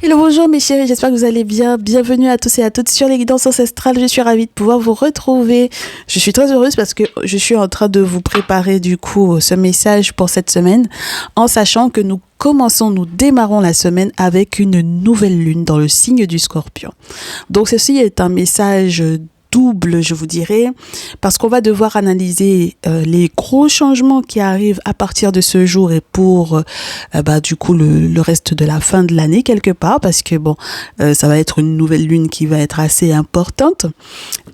Hello, bonjour mes chéris, j'espère que vous allez bien. Bienvenue à tous et à toutes sur les guidances ancestrales. Je suis ravie de pouvoir vous retrouver. Je suis très heureuse parce que je suis en train de vous préparer du coup ce message pour cette semaine, en sachant que nous démarrons la semaine avec une nouvelle lune dans le signe du Scorpion. Donc ceci est un message double, je vous dirais, parce qu'on va devoir analyser les gros changements qui arrivent à partir de ce jour et pour du coup le reste de la fin de l'année quelque part, parce que ça va être une nouvelle lune qui va être assez importante.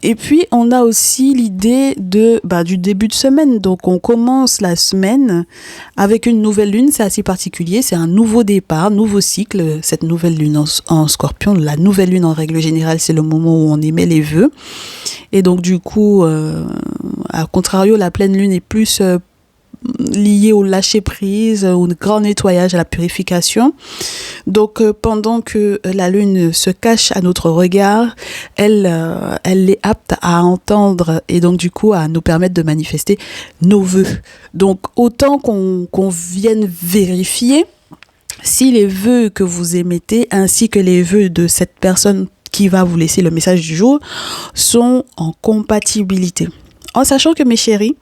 Et puis on a aussi l'idée du début de semaine, donc on commence la semaine avec une nouvelle lune. C'est assez particulier, c'est un nouveau départ, nouveau cycle, cette nouvelle lune en Scorpion. La nouvelle lune en règle générale, c'est le moment où on émet les vœux. Et donc du coup, à contrario, la pleine lune est plus liée au lâcher prise, au grand nettoyage, à la purification. Donc pendant que la lune se cache à notre regard, elle est apte à entendre et donc du coup à nous permettre de manifester nos vœux. Donc autant qu'on vienne vérifier si les vœux que vous émettez ainsi que les vœux de cette personne qui va vous laisser le message du jour sont en compatibilité. En sachant que mes chéris,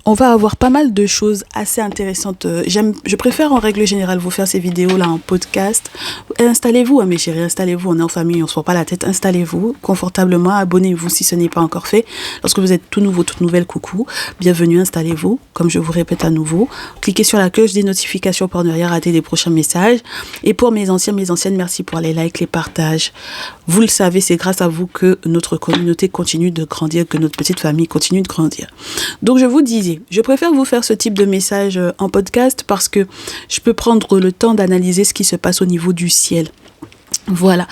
on va avoir pas mal de choses assez intéressantes. Je préfère en règle générale vous faire ces vidéos-là en podcast. Installez-vous, mes chéris, installez-vous. On est en famille, on se prend pas la tête. Installez-vous confortablement, abonnez-vous si ce n'est pas encore fait. Lorsque vous êtes tout nouveau, toute nouvelle, coucou, bienvenue, installez-vous. Comme je vous répète à nouveau, cliquez sur la cloche des notifications pour ne rien rater des prochains messages. Et pour mes anciennes, merci pour les likes, les partages. Vous le savez, c'est grâce à vous que notre communauté continue de grandir, que notre petite famille continue de grandir. Donc je vous disais, je préfère vous faire ce type de message en podcast parce que je peux prendre le temps d'analyser ce qui se passe au niveau du ciel. Voilà.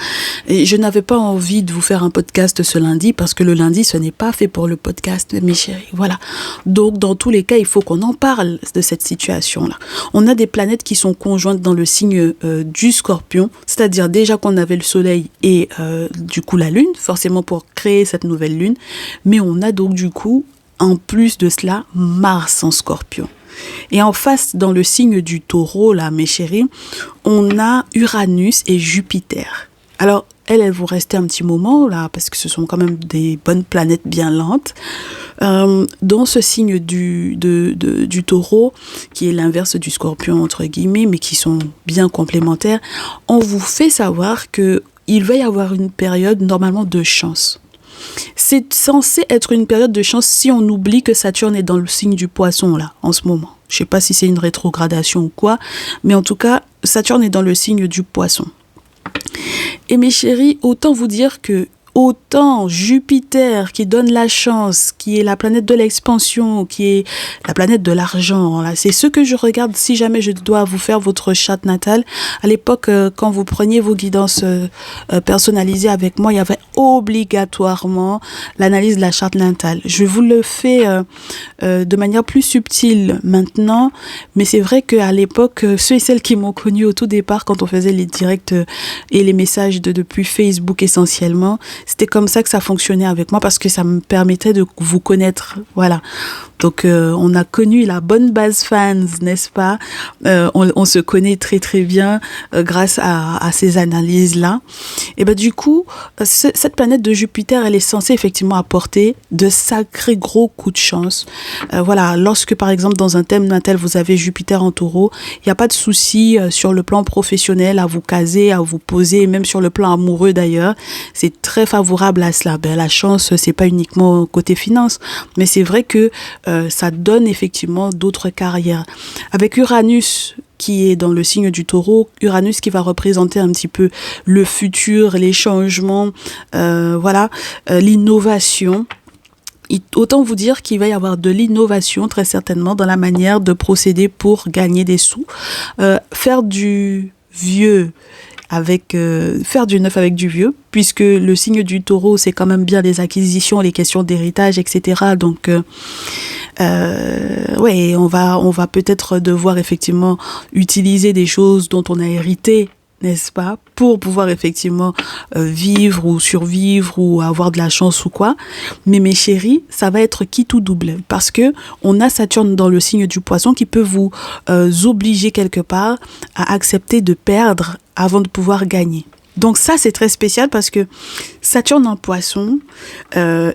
Et je n'avais pas envie de vous faire un podcast ce lundi parce que le lundi, ce n'est pas fait pour le podcast, mes chéris. Voilà. Donc, dans tous les cas, il faut qu'on en parle de cette situation-là. On a des planètes qui sont conjointes dans le signe du Scorpion, c'est-à-dire déjà qu'on avait le Soleil et du coup la Lune, forcément pour créer cette nouvelle Lune. Mais on a donc du coup, en plus de cela, Mars en Scorpion. Et en face, dans le signe du Taureau, là, mes chéris, on a Uranus et Jupiter. Alors, elles vont rester un petit moment, là, parce que ce sont quand même des bonnes planètes bien lentes. Dans ce signe du Taureau, qui est l'inverse du Scorpion, entre guillemets, mais qui sont bien complémentaires, on vous fait savoir qu'il va y avoir une période, normalement, de chance. C'est censé être une période de chance si on oublie que Saturne est dans le signe du Poisson là en ce moment. Je sais pas si c'est une rétrogradation ou quoi, mais en tout cas, Saturne est dans le signe du Poisson. Et mes chéris, autant vous dire que autant Jupiter qui donne la chance, qui est la planète de l'expansion, qui est la planète de l'argent, là, c'est ce que je regarde si jamais je dois vous faire votre charte natale. À l'époque, quand vous preniez vos guidances personnalisées avec moi, il y avait obligatoirement l'analyse de la charte natale. Je vous le fais de manière plus subtile maintenant, mais c'est vrai qu'à l'époque, ceux et celles qui m'ont connu au tout départ, quand on faisait les directs et les messages depuis Facebook essentiellement, c'était comme ça que ça fonctionnait avec moi parce que ça me permettait de vous connaître. Voilà. Donc, on a connu la bonne base fans, n'est-ce pas? On se connaît très, très bien grâce à ces analyses-là. Et du coup, cette planète de Jupiter, elle est censée effectivement apporter de sacrés gros coups de chance. Voilà. Lorsque, par exemple, dans un thème natal, vous avez Jupiter en Taureau, il n'y a pas de souci sur le plan professionnel à vous caser, à vous poser, même sur le plan amoureux d'ailleurs. C'est très favorable à cela. La chance, c'est pas uniquement côté finance, mais c'est vrai que ça donne effectivement d'autres carrières. Avec Uranus qui est dans le signe du Taureau, Uranus qui va représenter un petit peu le futur, les changements, l'innovation. Autant vous dire qu'il va y avoir de l'innovation très certainement dans la manière de procéder pour gagner des sous. Faire du vieux faire du neuf avec du vieux, puisque le signe du Taureau, c'est quand même bien les acquisitions, les questions d'héritage, etc. Donc, on va peut-être devoir effectivement utiliser des choses dont on a hérité, n'est-ce pas, pour pouvoir effectivement vivre ou survivre ou avoir de la chance ou quoi. Mais mes chéris, ça va être qui tout double, parce que on a Saturne dans le signe du Poisson qui peut vous obliger quelque part à accepter de perdre avant de pouvoir gagner. Donc ça, c'est très spécial parce que Saturne en poisson a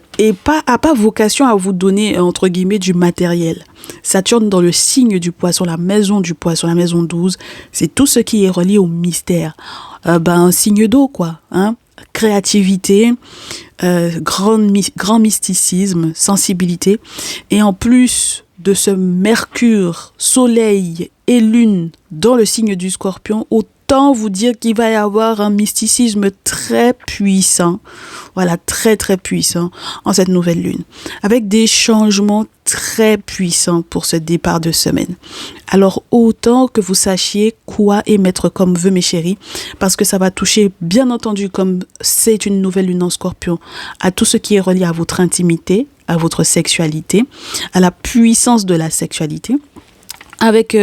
pas vocation à vous donner, entre guillemets, du matériel. Saturne dans le signe du poisson, la maison du poisson, la maison 12, c'est tout ce qui est relié au mystère. Un signe d'eau, quoi. Hein? Créativité, grand mysticisme, sensibilité. Et en plus de ce Mercure, Soleil et Lune dans le signe du Scorpion, autant vous dire qu'il va y avoir un mysticisme très puissant, voilà, très très puissant en cette nouvelle lune, avec des changements très puissants pour ce départ de semaine. Alors autant que vous sachiez quoi émettre comme vœu, mes chéris, parce que ça va toucher, bien entendu, comme c'est une nouvelle lune en Scorpion, à tout ce qui est relié à votre intimité, à votre sexualité, à la puissance de la sexualité. Avec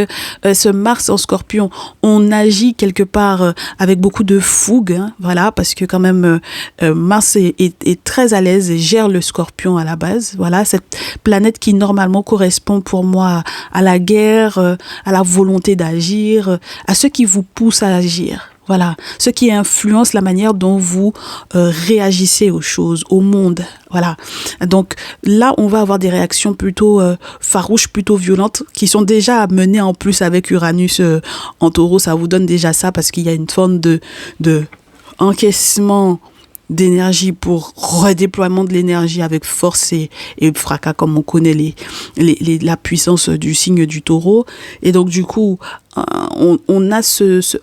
ce Mars en Scorpion, on agit quelque part avec beaucoup de fougue, hein, voilà, parce que quand même Mars est très à l'aise et gère le Scorpion à la base. Voilà, cette planète qui normalement correspond pour moi à la guerre, à la volonté d'agir, à ce qui vous pousse à agir. Voilà, ce qui influence la manière dont vous réagissez aux choses, au monde. Voilà. Donc là, on va avoir des réactions plutôt farouches, plutôt violentes, qui sont déjà menées en plus avec Uranus en Taureau. Ça vous donne déjà ça parce qu'il y a une forme de encaissement d'énergie pour redéploiement de l'énergie avec force et fracas, comme on connaît la puissance du signe du Taureau. Et donc du coup, on a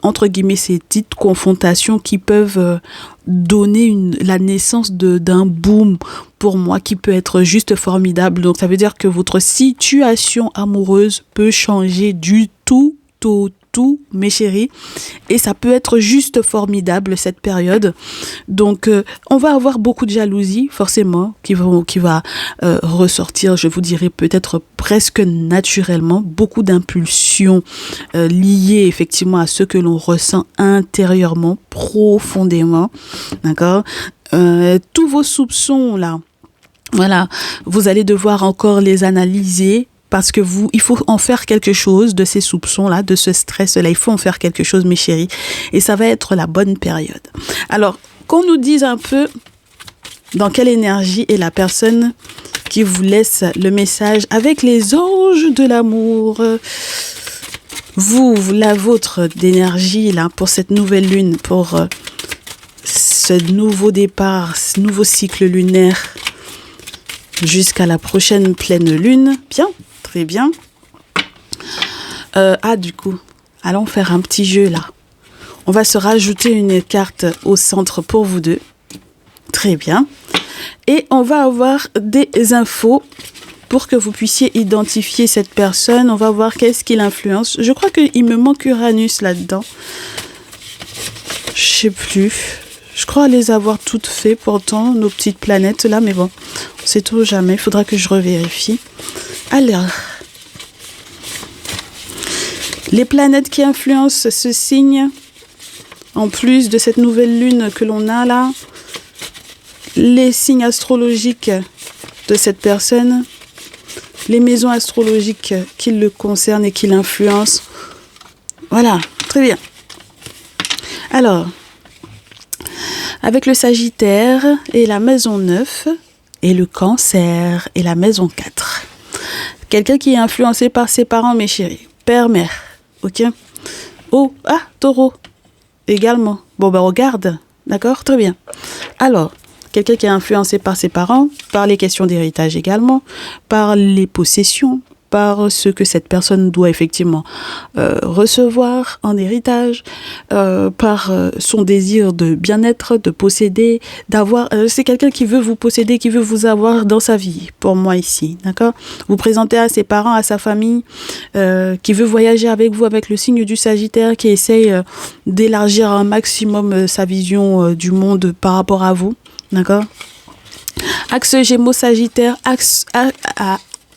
entre guillemets ces petites confrontations qui peuvent donner la naissance d'un boom pour moi qui peut être juste formidable. Donc ça veut dire que votre situation amoureuse peut changer du tout, mes chéris, et ça peut être juste formidable cette période. Donc on va avoir beaucoup de jalousie forcément qui va ressortir, je vous dirais peut-être presque naturellement, beaucoup d'impulsions liées effectivement à ce que l'on ressent intérieurement, profondément, d'accord. Tous vos soupçons là, voilà, vous allez devoir encore les analyser. Parce que il faut en faire quelque chose de ces soupçons-là, de ce stress-là. Il faut en faire quelque chose, mes chéris. Et ça va être la bonne période. Alors, qu'on nous dise un peu dans quelle énergie est la personne qui vous laisse le message avec les anges de l'amour. Vous, la vôtre d'énergie, là, pour cette nouvelle lune, pour ce nouveau départ, ce nouveau cycle lunaire, jusqu'à la prochaine pleine lune. Bien. Très bien. Du coup, allons faire un petit jeu là. On va se rajouter une carte au centre pour vous deux. Très bien. Et on va avoir des infos pour que vous puissiez identifier cette personne. On va voir qu'est-ce qui l'influence. Je crois qu'il me manque Uranus là-dedans. Je sais plus. Je crois les avoir toutes faites pourtant, nos petites planètes là. Mais bon, on sait trop jamais. Il faudra que je revérifie. Alors, les planètes qui influencent ce signe, en plus de cette nouvelle lune que l'on a là, les signes astrologiques de cette personne, les maisons astrologiques qui le concernent et qui l'influencent. Voilà, très bien. Alors, avec le Sagittaire et la maison 9 et le Cancer et la maison 4. Quelqu'un qui est influencé par ses parents, mes chéris. Père, mère. Ok. Taureau. Également. Bon, regarde. D'accord? Très bien. Alors, quelqu'un qui est influencé par ses parents, par les questions d'héritage également, par les possessions, par ce que cette personne doit effectivement recevoir en héritage, par son désir de bien-être, de posséder, d'avoir... c'est quelqu'un qui veut vous posséder, qui veut vous avoir dans sa vie, pour moi ici, d'accord? Vous présentez à ses parents, à sa famille, qui veut voyager avec vous, avec le signe du Sagittaire, qui essaye d'élargir un maximum sa vision du monde par rapport à vous, d'accord? Axe Gémeaux-Sagittaire,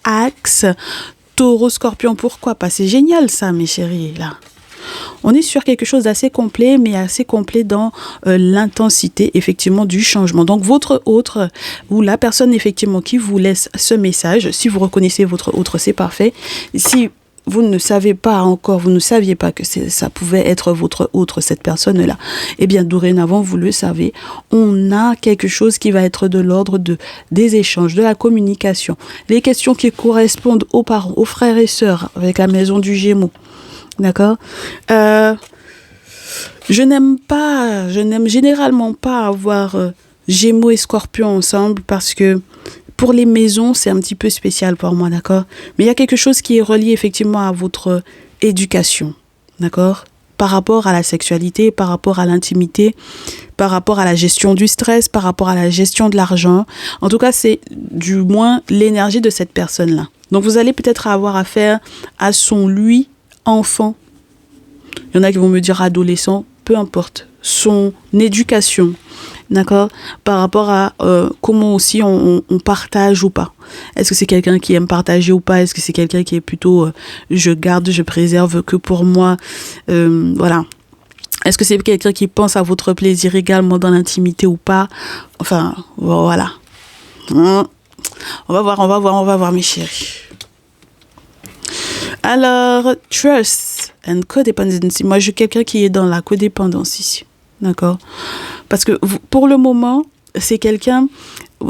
axe Taureau Scorpion, pourquoi pas? C'est génial ça, mes chéris, là. On est sur quelque chose d'assez complet, mais assez complet dans l'intensité, effectivement, du changement. Donc, votre autre, ou la personne, effectivement, qui vous laisse ce message, si vous reconnaissez votre autre, c'est parfait. Si vous ne savez pas encore, vous ne saviez pas que ça pouvait être votre autre, cette personne-là. Eh bien, dorénavant, vous le savez, on a quelque chose qui va être de l'ordre des échanges, de la communication. Les questions qui correspondent aux parents, aux frères et sœurs, avec la maison du Gémeaux. D'accord ? Je n'aime généralement pas avoir Gémeaux et Scorpion ensemble parce que pour les maisons, c'est un petit peu spécial pour moi, d'accord ? Mais il y a quelque chose qui est relié effectivement à votre éducation, d'accord ? Par rapport à la sexualité, par rapport à l'intimité, par rapport à la gestion du stress, par rapport à la gestion de l'argent. En tout cas, c'est du moins l'énergie de cette personne-là. Donc, vous allez peut-être avoir affaire à son lui enfant. Il y en a qui vont me dire adolescent, peu importe. Son éducation, d'accord, par rapport à comment aussi on partage ou pas. Est-ce que c'est quelqu'un qui aime partager ou pas? Est-ce que c'est quelqu'un qui est plutôt je garde, je préserve que pour moi, voilà. Est-ce que c'est quelqu'un qui pense à votre plaisir également dans l'intimité ou pas? Enfin, voilà. On va voir mes chéris. Alors, trust and codependency. Moi, je suis quelqu'un qui est dans la codépendance ici. D'accord? Parce que pour le moment, c'est quelqu'un,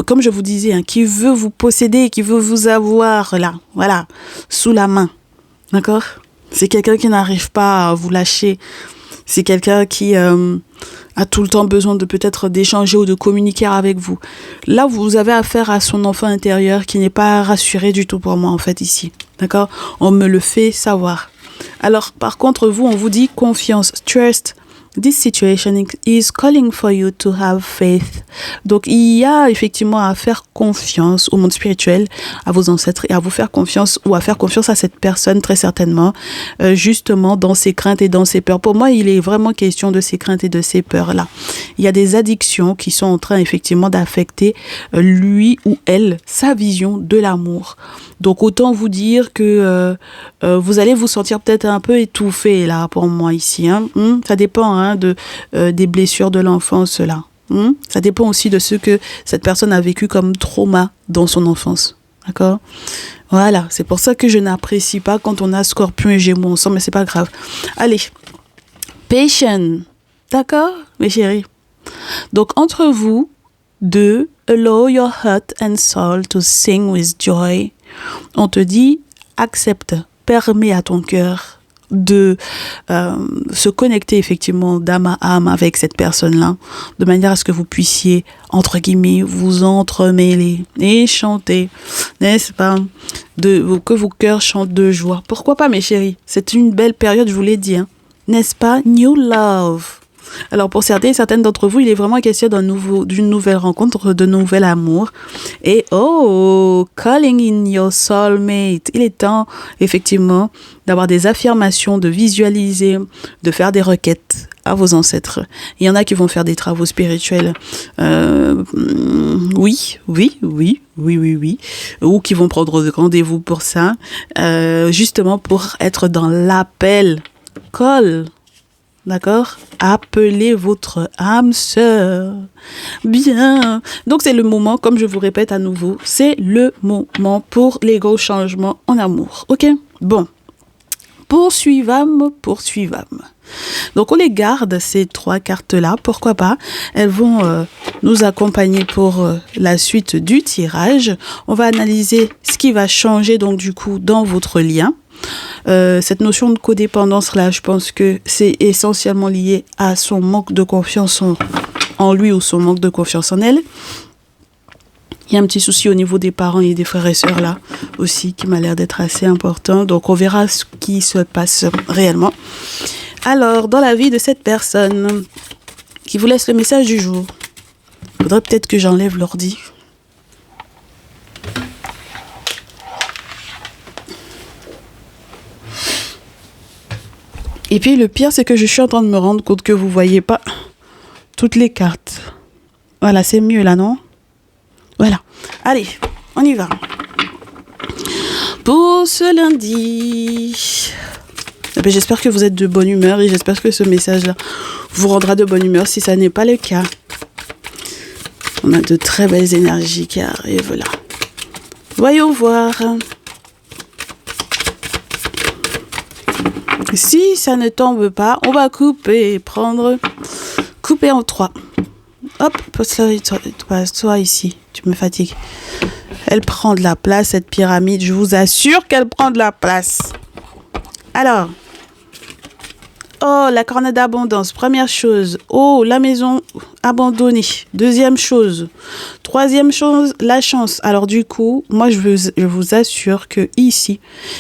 comme je vous disais, hein, qui veut vous posséder, qui veut vous avoir là, voilà, sous la main. D'accord? C'est quelqu'un qui n'arrive pas à vous lâcher. C'est quelqu'un qui a tout le temps besoin de peut-être d'échanger ou de communiquer avec vous. Là, vous avez affaire à son enfant intérieur qui n'est pas rassuré du tout pour moi, en fait, ici. D'accord? On me le fait savoir. Alors, par contre, vous, on vous dit confiance, trust. This situation is calling for you to have faith. Donc, il y a effectivement à faire confiance au monde spirituel, à vos ancêtres et à vous faire confiance ou à faire confiance à cette personne très certainement, justement dans ses craintes et dans ses peurs. Pour moi, il est vraiment question de ces craintes et de ces peurs-là. Il y a des addictions qui sont en train effectivement d'affecter lui ou elle, sa vision de l'amour. Donc, autant vous dire que vous allez vous sentir peut-être un peu étouffé là pour moi ici. Hein. Ça dépend hein, des blessures de l'enfance là. Ça dépend aussi de ce que cette personne a vécu comme trauma dans son enfance. D'accord ? Voilà, c'est pour ça que je n'apprécie pas quand on a Scorpion et Gémeaux ensemble, mais c'est pas grave. Allez, patient. D'accord, mes chéris? Donc, entre vous deux, allow your heart and soul to sing with joy. On te dit, accepte, permets à ton cœur de se connecter effectivement d'âme à âme avec cette personne-là, de manière à ce que vous puissiez, entre guillemets, vous entremêler et chanter, n'est-ce pas, que vos cœurs chantent de joie. Pourquoi pas, mes chéris? C'est une belle période, je vous l'ai dit, hein. N'est-ce pas? New love. Alors pour certaines d'entre vous, il est vraiment question d'une nouvelle rencontre, de nouvel amour. Et calling in your soulmate. Il est temps, effectivement, d'avoir des affirmations, de visualiser, de faire des requêtes à vos ancêtres. Il y en a qui vont faire des travaux spirituels. Oui. Ou qui vont prendre rendez-vous pour ça. Justement pour être dans l'appel. Call. D'accord? Appelez votre âme sœur. Bien. Donc, c'est le moment, comme je vous répète à nouveau, c'est le moment pour les gros changements en amour. OK? Bon. Poursuivâmes. Donc, on les garde, ces 3 cartes-là. Pourquoi pas? Elles vont nous accompagner pour la suite du tirage. On va analyser ce qui va changer, donc, du coup, dans votre lien. Cette notion de codépendance là, je pense que c'est essentiellement lié à son manque de confiance en lui ou son manque de confiance en elle. Il y a un petit souci au niveau des parents et des frères et sœurs là aussi qui m'a l'air d'être assez important. Donc on verra ce qui se passe réellement. Alors dans la vie de cette personne qui vous laisse le message du jour, il faudrait peut-être que j'enlève l'ordi. Et puis le pire, c'est que je suis en train de me rendre compte que vous ne voyez pas toutes les cartes. Voilà, c'est mieux là, non? Voilà. Allez, on y va. Pour ce lundi, j'espère que vous êtes de bonne humeur et j'espère que ce message-là vous rendra de bonne humeur. Si ça n'est pas le cas, on a de très belles énergies qui arrivent là. Voyons voir. Si ça ne tombe pas, on va couper en 3. Hop, passe-toi ici, tu me fatigues. Elle prend de la place, cette pyramide, je vous assure qu'elle prend de la place. Alors, oh, la corne d'abondance, première chose. Oh, la maison abandonnée, deuxième chose. Troisième chose, la chance. Alors du coup, moi je vous assure que ici,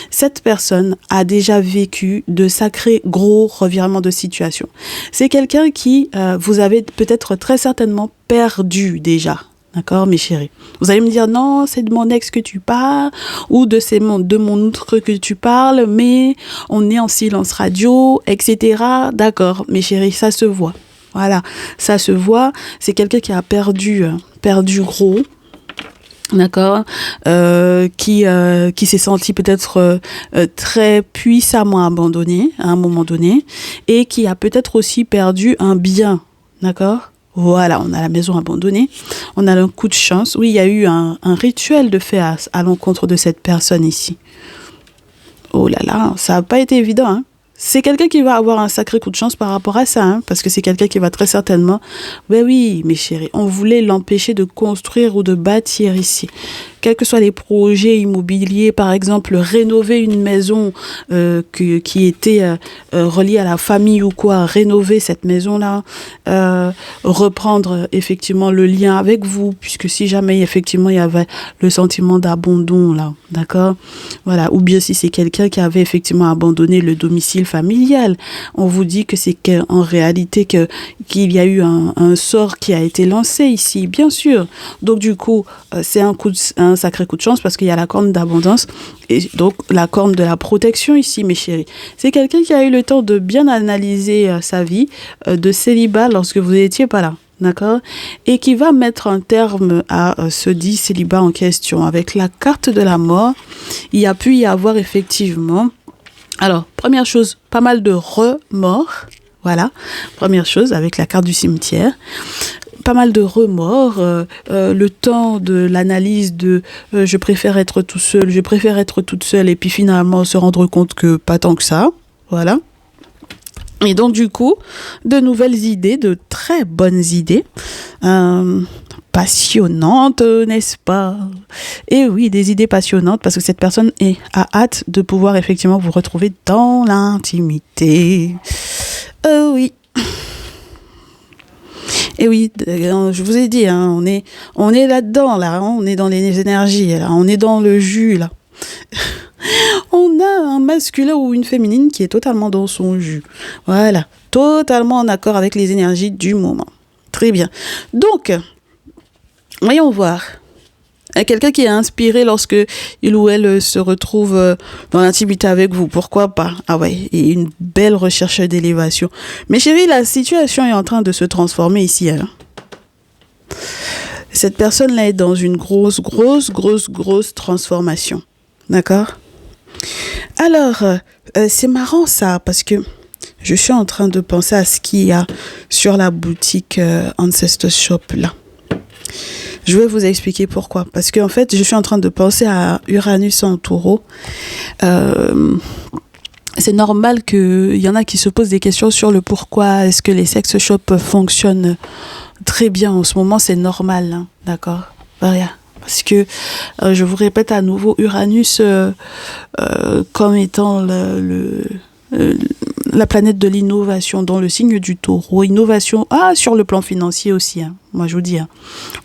cette personne a déjà vécu de sacrés gros revirements de situation. C'est quelqu'un qui, vous avez peut-être très certainement perdu déjà. D'accord, mes chéris. Vous allez me dire, non, c'est de mon ex que tu parles, ou de mon autre que tu parles, mais on est en silence radio, etc. D'accord, mes chéris, ça se voit. Voilà, ça se voit. C'est quelqu'un qui a perdu gros. D'accord, qui s'est senti peut-être très puissamment abandonné à un moment donné, et qui a peut-être aussi perdu un bien. D'accord. Voilà, on a la maison abandonnée, on a un coup de chance. Oui, il y a eu un rituel de fait à l'encontre de cette personne ici. Oh là là, ça n'a pas été évident, hein. C'est quelqu'un qui va avoir un sacré coup de chance par rapport à ça, hein, parce que c'est quelqu'un qui va très certainement... Ben oui, mes chéris, on voulait l'empêcher de construire ou de bâtir ici. Quels que soient les projets immobiliers, par exemple, rénover une maison qui était reliée à la famille ou quoi, rénover cette maison-là, reprendre effectivement le lien avec vous, puisque si jamais effectivement il y avait le sentiment d'abandon là, d'accord, voilà, ou bien si c'est quelqu'un qui avait effectivement abandonné le domicile familial, on vous dit que c'est qu'en réalité qu'il y a eu un sort qui a été lancé ici, bien sûr. Donc du coup, c'est un sacré coup de chance parce qu'il y a la corne d'abondance et donc la corne de la protection ici, mes chéris. C'est quelqu'un qui a eu le temps de bien analyser sa vie de célibat lorsque vous n'étiez pas là. D'accord, et qui va mettre un terme à ce dit célibat en question. Avec la carte de la mort, il y a pu y avoir effectivement, alors première chose, pas mal de remords. Voilà, première chose avec la carte du cimetière. Pas mal de remords, le temps de l'analyse de je préfère être tout seul, je préfère être toute seule, et puis finalement se rendre compte que pas tant que ça, voilà. Et donc du coup, de nouvelles idées, de très bonnes idées, passionnantes, n'est-ce pas? Et oui, des idées passionnantes, parce que cette personne a hâte de pouvoir effectivement vous retrouver dans l'intimité. Oui. Et oui, je vous ai dit, hein, on est là-dedans, là, hein, on est dans les énergies, là, on est dans le jus, là. On a un masculin ou une féminine qui est totalement dans son jus. Voilà, totalement en accord avec les énergies du moment. Très bien. Donc, voyons voir. Quelqu'un qui est inspiré lorsque il ou elle se retrouve dans l'intimité avec vous. Pourquoi pas? Ah ouais, et une belle recherche d'élévation. Mais chérie, la situation est en train de se transformer ici. Hein. Cette personne-là est dans une grosse transformation. D'accord? Alors, c'est marrant ça, parce que je suis en train de penser à ce qu'il y a sur la boutique Ancestor Shop là. Je vais vous expliquer pourquoi. Parce qu'en fait, je suis en train de penser à Uranus en taureau. C'est normal qu'il y en a qui se posent des questions sur le pourquoi est-ce que les sex shops fonctionnent très bien en ce moment. C'est normal, hein, d'accord? Voilà. Parce que, je vous répète à nouveau, Uranus comme étant la planète de l'innovation dans le signe du taureau. Innovation, sur le plan financier aussi, hein. Moi je vous dis, hein,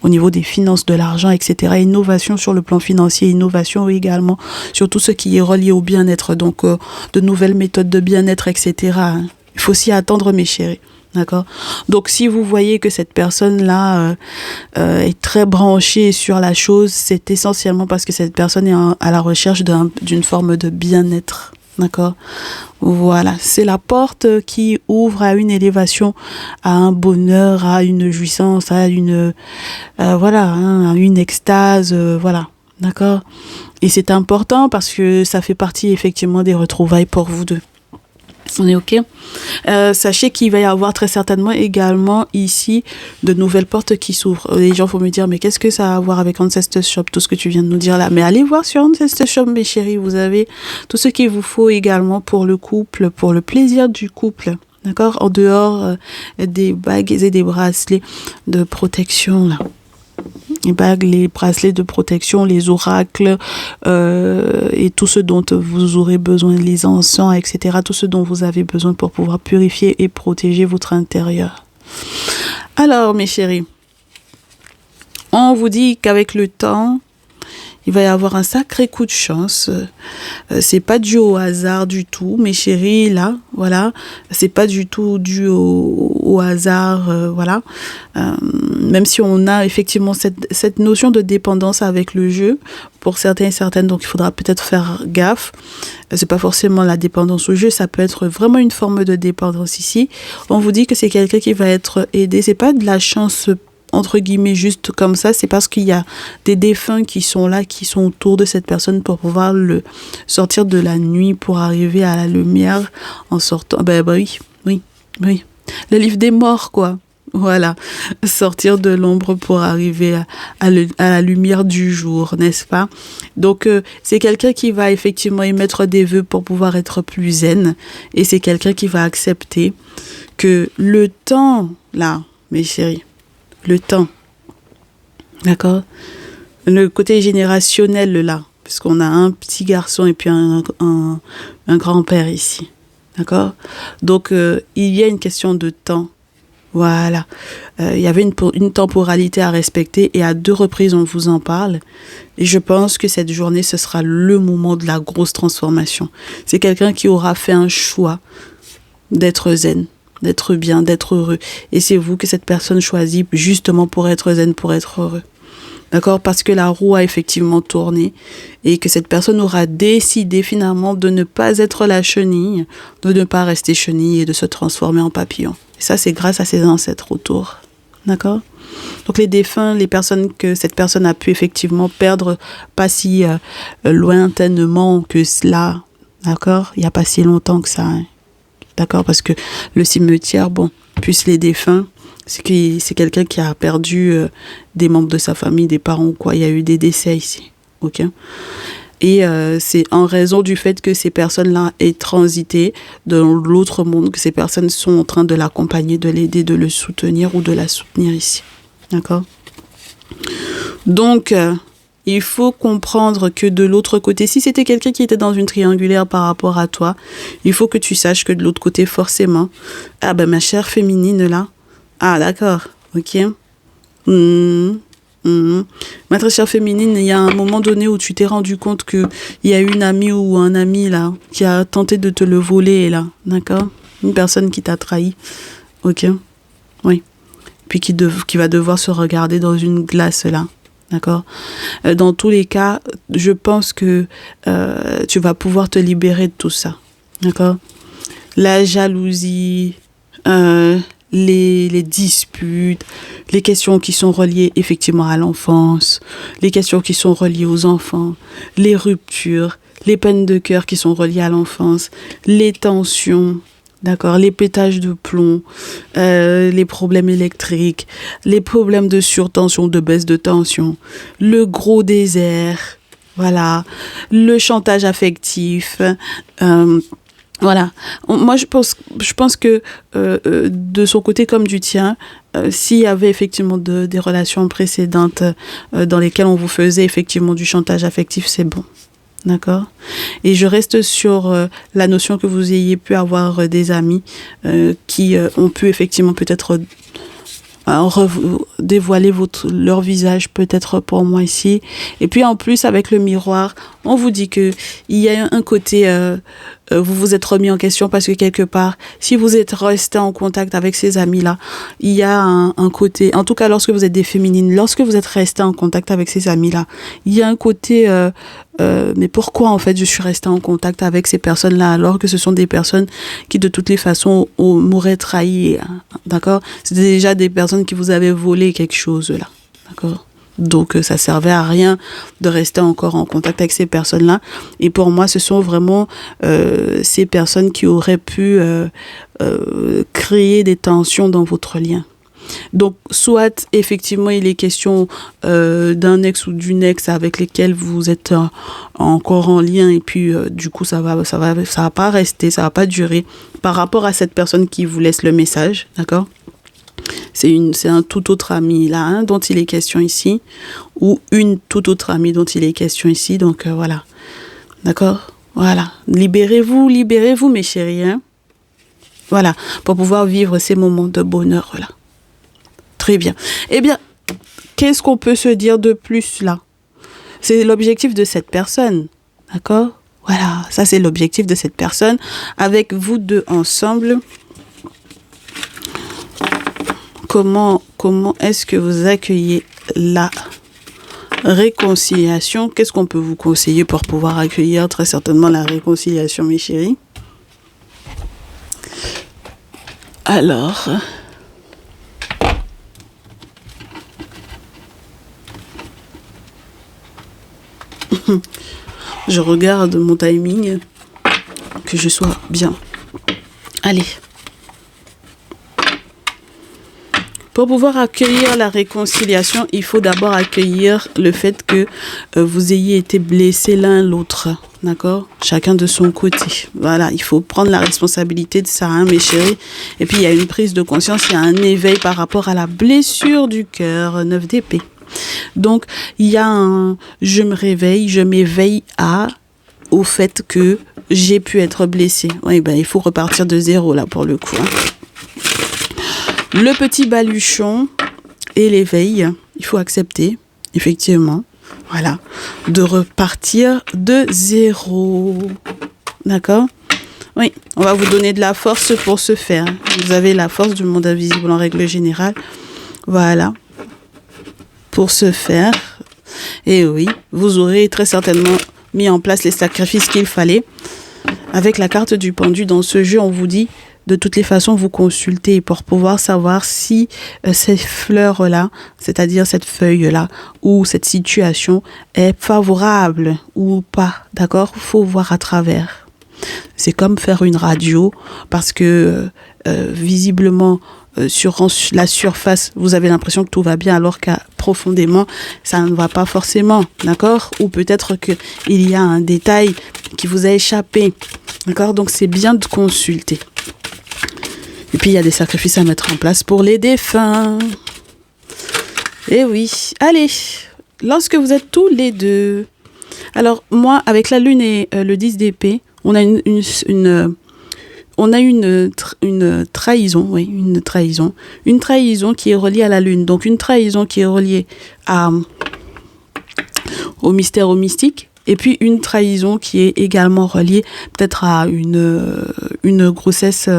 au niveau des finances, de l'argent, etc. Innovation sur le plan financier, innovation également sur tout ce qui est relié au bien-être, donc de nouvelles méthodes de bien-être, etc. Hein. Il faut s'y attendre, mes chéris. D'accord. Donc, si vous voyez que cette personne-là est très branchée sur la chose, c'est essentiellement parce que cette personne est à la recherche d'une forme de bien-être. D'accord. Voilà. C'est la porte qui ouvre à une élévation, à un bonheur, à une jouissance, à une à une extase. Voilà. D'accord. Et c'est important parce que ça fait partie effectivement des retrouvailles pour vous deux. On est OK. Sachez qu'il va y avoir très certainement également ici de nouvelles portes qui s'ouvrent. Les gens vont me dire, mais qu'est-ce que ça a à voir avec Ancestor Shop, tout ce que tu viens de nous dire là? Mais allez voir sur Ancestor Shop, mes chéris, vous avez tout ce qu'il vous faut également pour le couple, pour le plaisir du couple. D'accord? En dehors des bagues et des bracelets de protection là. Les bagues, les bracelets de protection, les oracles et tout ce dont vous aurez besoin, les encens, etc. Tout ce dont vous avez besoin pour pouvoir purifier et protéger votre intérieur. Alors, mes chéris, on vous dit qu'avec le temps, il va y avoir un sacré coup de chance. C'est pas dû au hasard du tout, mes chéris, là, voilà. C'est pas du tout dû au hasard, voilà. Même si on a effectivement cette notion de dépendance avec le jeu, pour certains et certaines, donc il faudra peut-être faire gaffe. C'est pas forcément la dépendance au jeu, ça peut être vraiment une forme de dépendance ici. On vous dit que c'est quelqu'un qui va être aidé. C'est pas de la chance entre guillemets juste comme ça, c'est parce qu'il y a des défunts qui sont là, qui sont autour de cette personne pour pouvoir le sortir de la nuit, pour arriver à la lumière en sortant. Oui. Le livre des morts, quoi. Voilà, sortir de l'ombre pour arriver à la lumière du jour, n'est-ce pas? Donc, c'est quelqu'un qui va effectivement émettre des vœux pour pouvoir être plus zen, et c'est quelqu'un qui va accepter que le temps, là, mes chéris, le temps, d'accord? Le côté générationnel, là, parce qu'on a un petit garçon et puis un grand-père ici, d'accord? Donc, il y a une question de temps. Voilà. Il y avait une temporalité à respecter et à 2 reprises, on vous en parle. Et je pense que cette journée, ce sera le moment de la grosse transformation. C'est quelqu'un qui aura fait un choix d'être zen, d'être bien, d'être heureux. Et c'est vous que cette personne choisit justement pour être zen, pour être heureux. D'accord? Parce que la roue a effectivement tourné et que cette personne aura décidé finalement de ne pas être la chenille, de ne pas rester chenille et de se transformer en papillon. Et ça, c'est grâce à ses ancêtres autour. D'accord? Donc les défunts, les personnes que cette personne a pu effectivement perdre pas si lointainement que cela. D'accord? Il n'y a pas si longtemps que ça. Hein. D'accord? Parce que le cimetière, bon, plus les défunts, c'est quelqu'un qui a perdu des membres de sa famille, des parents ou quoi. Il y a eu des décès ici. Ok? Et c'est en raison du fait que ces personnes-là aient transité dans l'autre monde, que ces personnes sont en train de l'accompagner, de l'aider, de le soutenir ou de la soutenir ici. D'accord? Donc, il faut comprendre que de l'autre côté, si c'était quelqu'un qui était dans une triangulaire par rapport à toi, il faut que tu saches que de l'autre côté, forcément, ah ben ma chère féminine là, ah d'accord, ok. Ma très chère féminine, il y a un moment donné où tu t'es rendu compte qu'il y a une amie ou un ami là qui a tenté de te le voler là, d'accord? Une personne qui t'a trahi, ok? Oui. Puis qui va devoir se regarder dans une glace là, d'accord? Dans tous les cas, je pense que tu vas pouvoir te libérer de tout ça, d'accord? La jalousie, les disputes, les questions qui sont reliées effectivement à l'enfance, les questions qui sont reliées aux enfants, les ruptures, les peines de cœur qui sont reliées à l'enfance, les tensions, d'accord, les pétages de plomb, les problèmes électriques, les problèmes de surtension, de baisse de tension, le gros désert, voilà, le chantage affectif, voilà. Moi, je pense que de son côté comme du tien, s'il y avait effectivement des relations précédentes dans lesquelles on vous faisait effectivement du chantage affectif, c'est bon. D'accord? Et je reste sur la notion que vous ayez pu avoir des amis qui ont pu effectivement peut-être dévoiler leur visage peut-être pour moi ici. Et puis en plus, avec le miroir, on vous dit que il y a un côté... vous vous êtes remis en question parce que quelque part, si vous êtes resté en contact avec ces amis-là, il y a un côté, en tout cas lorsque vous êtes des féminines, lorsque vous êtes resté en contact avec ces amis-là, il y a un côté, mais pourquoi en fait je suis restée en contact avec ces personnes-là alors que ce sont des personnes qui de toutes les façons m'auraient trahi, d'accord? C'était déjà des personnes qui vous avaient volé quelque chose là, d'accord? Donc, ça servait à rien de rester encore en contact avec ces personnes-là. Et pour moi, ce sont vraiment ces personnes qui auraient pu créer des tensions dans votre lien. Donc, soit effectivement, il est question d'un ex ou d'une ex avec lesquels vous êtes encore en lien et puis du coup, ça va pas rester, ça va pas durer par rapport à cette personne qui vous laisse le message, d'accord ? C'est un tout autre ami là hein, dont il est question ici ou une toute autre amie dont il est question ici. Donc voilà, d'accord ? Voilà, libérez-vous mes chéris, hein ? Voilà, pour pouvoir vivre ces moments de bonheur là. Très bien. Eh bien, qu'est-ce qu'on peut se dire de plus là ? C'est l'objectif de cette personne. D'accord ? Voilà, ça c'est l'objectif de cette personne. Avec vous deux ensemble, comment est-ce que vous accueillez la réconciliation ? Qu'est-ce qu'on peut vous conseiller pour pouvoir accueillir très certainement la réconciliation, mes chéris ? Alors... je regarde mon timing, que je sois bien. Allez. Pour pouvoir accueillir la réconciliation, il faut d'abord accueillir le fait que vous ayez été blessés l'un l'autre. D'accord ? Chacun de son côté. Voilà, il faut prendre la responsabilité de ça, hein, mes chéris. Et puis, il y a une prise de conscience, il y a un éveil par rapport à la blessure du cœur, 9 d'épée. Donc, il y a je me réveille, je m'éveille au fait que j'ai pu être blessée. Oui, ben, il faut repartir de zéro, là, pour le coup. Hein. Le petit baluchon et l'éveil, il faut accepter, effectivement, voilà, de repartir de zéro. D'accord ? Oui, on va vous donner de la force pour ce faire. Vous avez la force du monde invisible en règle générale. Voilà. Pour ce faire, et oui, vous aurez très certainement mis en place les sacrifices qu'il fallait. Avec la carte du pendu, dans ce jeu, on vous dit, de toutes les façons, vous consultez pour pouvoir savoir si ces fleurs-là, c'est-à-dire cette feuille-là, ou cette situation est favorable ou pas, d'accord ? Il faut voir à travers. C'est comme faire une radio, parce que visiblement, sur la surface, vous avez l'impression que tout va bien, alors qu'à profondément, ça ne va pas forcément, d'accord ? Ou peut-être qu'il y a un détail qui vous a échappé, d'accord ? Donc, c'est bien de consulter. Et puis, il y a des sacrifices à mettre en place pour les défunts. Eh oui, allez, lorsque vous êtes tous les deux... Alors, moi, avec la lune et le 10 d'épée, on a une trahison, oui, une trahison. Une trahison qui est reliée à la lune. Donc, une trahison qui est reliée au mystère, au mystique. Et puis, une trahison qui est également reliée peut-être à une grossesse.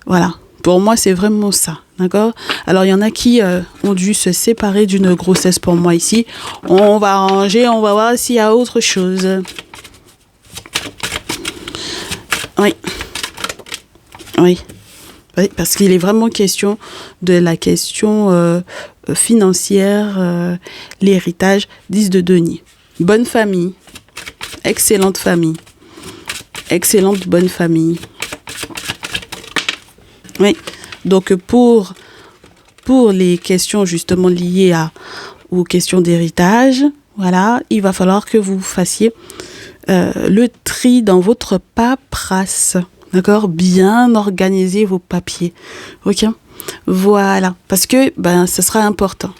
Voilà. Pour moi, c'est vraiment ça. D'accord ? Alors, il y en a qui ont dû se séparer d'une grossesse pour moi ici. On va ranger, on va voir s'il y a autre chose. Oui. Oui, parce qu'il est vraiment question de la question financière, l'héritage, 10 de denier. Bonne famille, excellente bonne famille. Oui, donc pour les questions justement liées aux questions d'héritage, voilà, il va falloir que vous fassiez le tri dans votre paperasse. D'accord ? Bien organiser vos papiers. Ok ? Voilà. Parce que, ce sera important.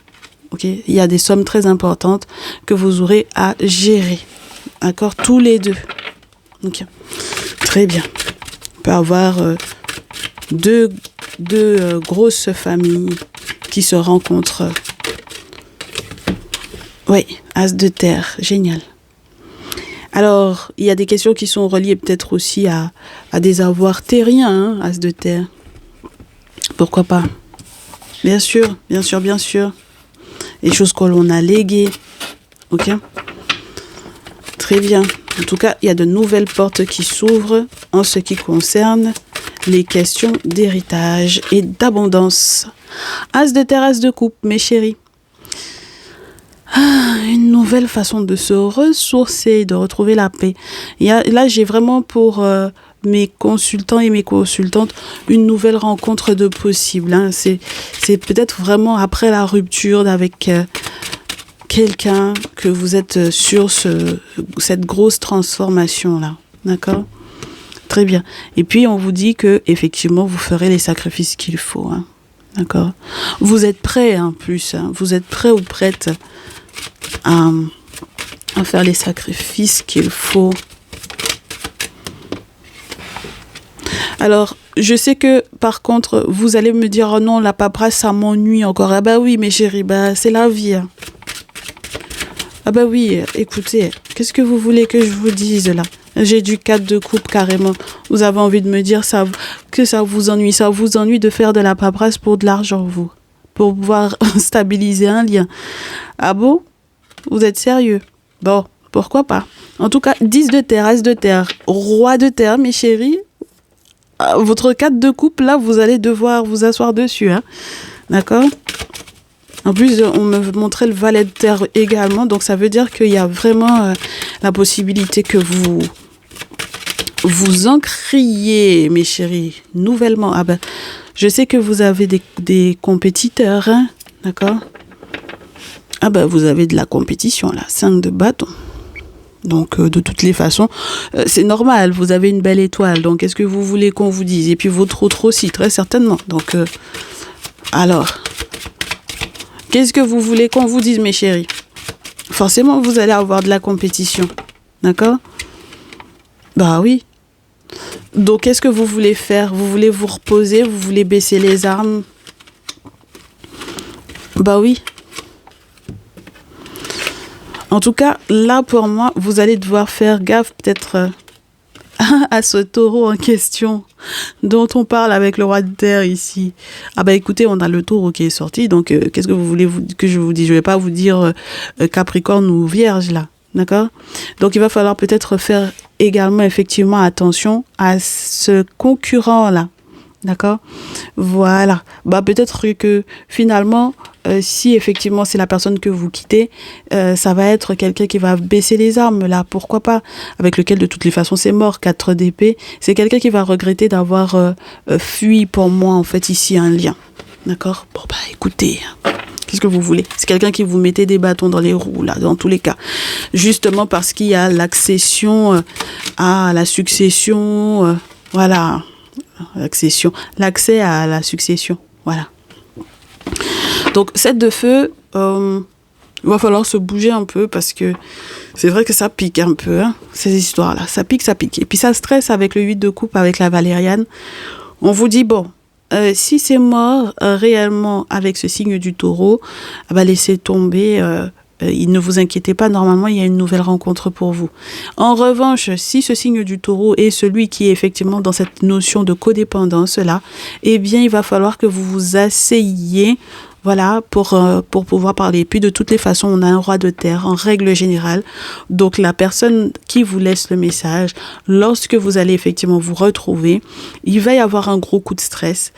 Ok ? Il y a des sommes très importantes que vous aurez à gérer. D'accord ? Tous les deux. Ok. Très bien. On peut avoir deux grosses familles qui se rencontrent. Oui. As de terre. Génial. Alors, il y a des questions qui sont reliées peut-être aussi à des avoirs terriens, hein, as de terre. Pourquoi pas ? Bien sûr. Les choses que l'on a léguées. Ok ? Très bien. En tout cas, il y a de nouvelles portes qui s'ouvrent en ce qui concerne les questions d'héritage et d'abondance. As de terre, as de coupe, mes chéris. Une nouvelle façon de se ressourcer, de retrouver la paix. Là, j'ai vraiment pour mes consultants et mes consultantes une nouvelle rencontre de possible. Hein. C'est peut-être vraiment après la rupture avec quelqu'un que vous êtes sur cette grosse transformation-là. D'accord ? Très bien. Et puis, on vous dit que effectivement, vous ferez les sacrifices qu'il faut. Hein. D'accord ? Vous êtes prêts, en plus. Hein. Vous êtes prêts ou prêtes à faire les sacrifices qu'il faut. Alors, je sais que, par contre, vous allez me dire, oh non, la paperasse, ça m'ennuie encore. Ah bah oui, mes chéris, bah, c'est la vie. Hein. Ah bah oui, écoutez, qu'est-ce que vous voulez que je vous dise là ? J'ai du 4 de coupe carrément. Vous avez envie de me dire que ça vous ennuie. Ça vous ennuie de faire de la paperasse pour de l'argent, vous. Pour pouvoir stabiliser un lien. Ah bon ? Vous êtes sérieux? Bon, pourquoi pas? En tout cas, 10 de terre, as de terre, roi de terre, mes chéris. Votre 4 de coupe, là, vous allez devoir vous asseoir dessus. Hein. D'accord? En plus, on me montrait le valet de terre également. Donc, ça veut dire qu'il y a vraiment la possibilité que vous encriez, mes chéris, nouvellement. Ah ben, je sais que vous avez des compétiteurs. Hein. D'accord? Ah ben, vous avez de la compétition, là. 5 de bâton. Donc, de toutes les façons, c'est normal. Vous avez une belle étoile. Donc, qu'est-ce que vous voulez qu'on vous dise? Et puis, votre autre aussi, très certainement. Donc, alors, qu'est-ce que vous voulez qu'on vous dise, mes chéris? Forcément, vous allez avoir de la compétition. D'accord? Bah oui. Donc, qu'est-ce que vous voulez faire? Vous voulez vous reposer? Vous voulez baisser les armes? Bah oui. En tout cas, là, pour moi, vous allez devoir faire gaffe peut-être à ce taureau en question dont on parle avec le roi de terre ici. Ah bah écoutez, on a le taureau qui est sorti, donc qu'est-ce que vous voulez que je vous dise? Je vais pas vous dire Capricorne ou Vierge là, d'accord? Donc il va falloir peut-être faire également effectivement attention à ce concurrent là. D'accord? Voilà. Bah, peut-être que finalement, si effectivement c'est la personne que vous quittez, ça va être quelqu'un qui va baisser les armes, là, pourquoi pas, avec lequel de toutes les façons c'est mort, 4 d'épée. C'est quelqu'un qui va regretter d'avoir fui pour moi, en fait, ici, un lien. D'accord? Bon, bah, écoutez, qu'est-ce que vous voulez? C'est quelqu'un qui vous mettait des bâtons dans les roues, là, dans tous les cas. Justement parce qu'il y a l'accession à la succession, voilà. L'accès à la succession, voilà. Donc 7 de feu, il va falloir se bouger un peu parce que c'est vrai que ça pique un peu, hein, ces histoires-là, ça pique. Et puis ça stresse avec le 8 de coupe, avec la valériane. On vous dit, bon, si c'est mort réellement avec ce signe du taureau, bah, laissez tomber. Ne vous inquiétez pas, normalement, il y a une nouvelle rencontre pour vous. En revanche, si ce signe du taureau est celui qui est effectivement dans cette notion de codépendance-là, eh bien, il va falloir que vous vous asseyiez, voilà, pour pouvoir parler. Puis, de toutes les façons, on a un roi de terre, en règle générale. Donc, la personne qui vous laisse le message, lorsque vous allez effectivement vous retrouver, il va y avoir un gros coup de stress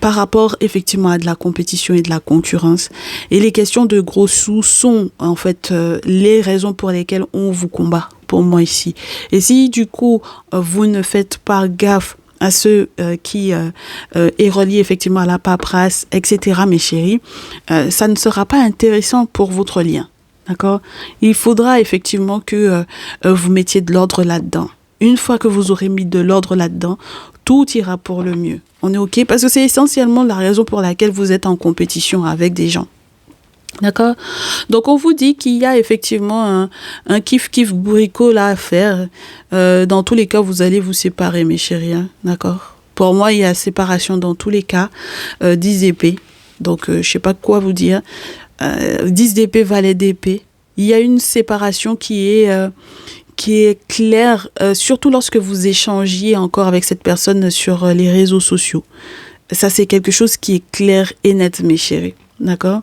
par rapport effectivement à de la compétition et de la concurrence. Et les questions de gros sous sont en fait les raisons pour lesquelles on vous combat, pour moi ici. Et si du coup, vous ne faites pas gaffe à ceux qui est relié effectivement à la paperasse, etc., mes chéris, ça ne sera pas intéressant pour votre lien. D'accord? Il faudra effectivement que vous mettiez de l'ordre là-dedans. Une fois que vous aurez mis de l'ordre là-dedans, tout ira pour le mieux. On est OK? Parce que c'est essentiellement la raison pour laquelle vous êtes en compétition avec des gens. D'accord? Donc, on vous dit qu'il y a effectivement un kiff-kiff bourricot là à faire. Dans tous les cas, vous allez vous séparer, mes chéris. Hein? D'accord? Pour moi, il y a séparation dans tous les cas. 10 épées. Donc, je ne sais pas quoi vous dire. 10 d'épée, valet d'épée. Il y a une séparation qui est claire, surtout lorsque vous échangiez encore avec cette personne sur les réseaux sociaux. Ça, c'est quelque chose qui est clair et net, mes chéris. D'accord?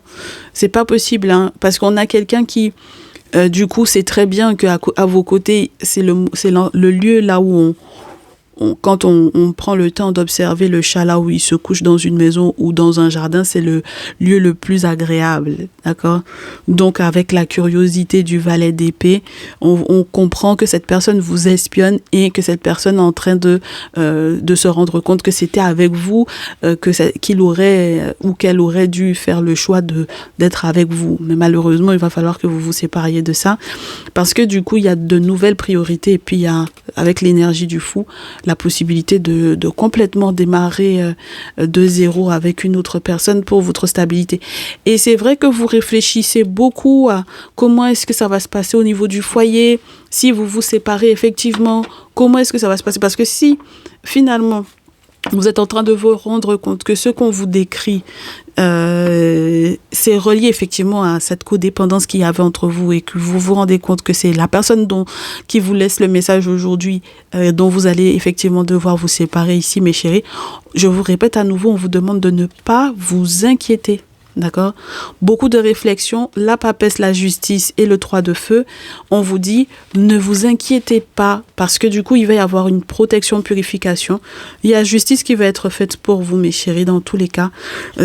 C'est pas possible, hein, parce qu'on a quelqu'un qui, du coup, c'est très bien qu'à vos côtés, c'est le lieu là où quand on prend le temps d'observer le chat là où il se couche dans une maison ou dans un jardin, c'est le lieu le plus agréable, d'accord? Donc avec la curiosité du valet d'épée, on comprend que cette personne vous espionne et que cette personne est en train de se rendre compte que c'était avec vous qu'il aurait ou qu'elle aurait dû faire le choix d'être avec vous. Mais malheureusement, il va falloir que vous vous sépariez de ça parce que du coup, il y a de nouvelles priorités et puis il y a, avec l'énergie du fou, la possibilité de complètement démarrer de zéro avec une autre personne pour votre stabilité. Et c'est vrai que vous réfléchissez beaucoup à comment est-ce que ça va se passer au niveau du foyer, si vous vous séparez effectivement, comment est-ce que ça va se passer? Parce que si finalement vous êtes en train de vous rendre compte que ce qu'on vous décrit, c'est relié effectivement à cette codépendance qu'il y avait entre vous et que vous vous rendez compte que c'est la personne qui vous laisse le message aujourd'hui, dont vous allez effectivement devoir vous séparer ici, mes chéris. Je vous répète à nouveau, on vous demande de ne pas vous inquiéter. D'accord? Beaucoup de réflexions, la papesse, la justice et le 3 de feu. On vous dit, ne vous inquiétez pas parce que du coup, il va y avoir une protection, purification. Il y a justice qui va être faite pour vous, mes chéris, dans tous les cas.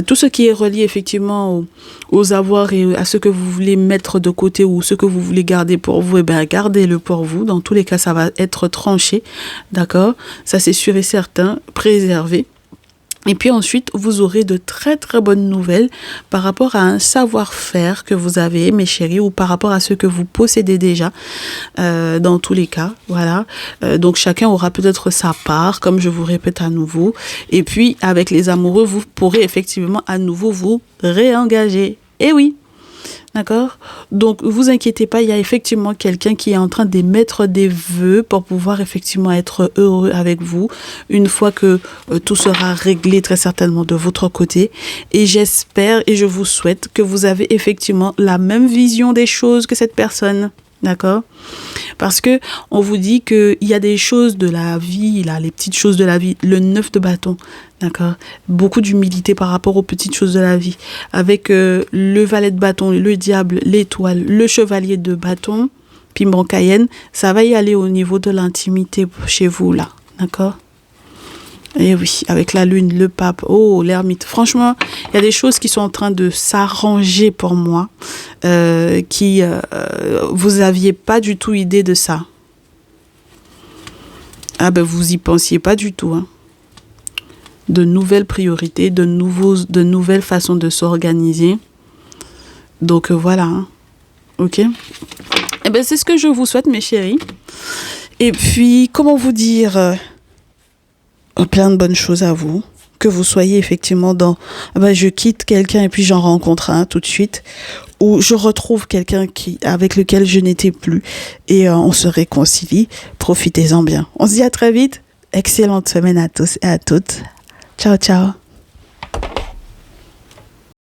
Tout ce qui est relié effectivement aux avoirs et à ce que vous voulez mettre de côté ou ce que vous voulez garder pour vous, eh bien, gardez-le pour vous. Dans tous les cas, ça va être tranché. D'accord? Ça, c'est sûr et certain. Préservé. Et puis ensuite, vous aurez de très très bonnes nouvelles par rapport à un savoir-faire que vous avez, mes chéris, ou par rapport à ce que vous possédez déjà, dans tous les cas, voilà. Donc chacun aura peut-être sa part, comme je vous répète à nouveau. Et puis, avec les amoureux, vous pourrez effectivement à nouveau vous réengager. Et oui! D'accord? Donc, vous inquiétez pas, il y a effectivement quelqu'un qui est en train d'émettre des vœux pour pouvoir effectivement être heureux avec vous une fois que tout sera réglé très certainement de votre côté. Et j'espère et je vous souhaite que vous avez effectivement la même vision des choses que cette personne. D'accord? Parce que on vous dit qu'il y a des choses de la vie, là, les petites choses de la vie, le 9 de bâton, d'accord? Beaucoup d'humilité par rapport aux petites choses de la vie. Avec le valet de bâton, le diable, l'étoile, le chevalier de bâton, piment cayenne, ça va y aller au niveau de l'intimité chez vous, là, d'accord? Et oui, avec la lune, le pape, oh, l'ermite. Franchement, il y a des choses qui sont en train de s'arranger pour moi, vous aviez pas du tout idée de ça. Ah ben, vous y pensiez pas du tout, hein. De nouvelles priorités, de nouvelles façons de s'organiser. Donc voilà, hein. Ok? Eh ben, c'est ce que je vous souhaite, mes chéris. Et puis, comment vous dire... plein de bonnes choses à vous, que vous soyez effectivement je quitte quelqu'un et puis j'en rencontre un tout de suite, ou je retrouve quelqu'un avec lequel je n'étais plus et on se réconcilie. Profitez-en bien. On se dit à très vite. Excellente semaine à tous et à toutes. Ciao, ciao.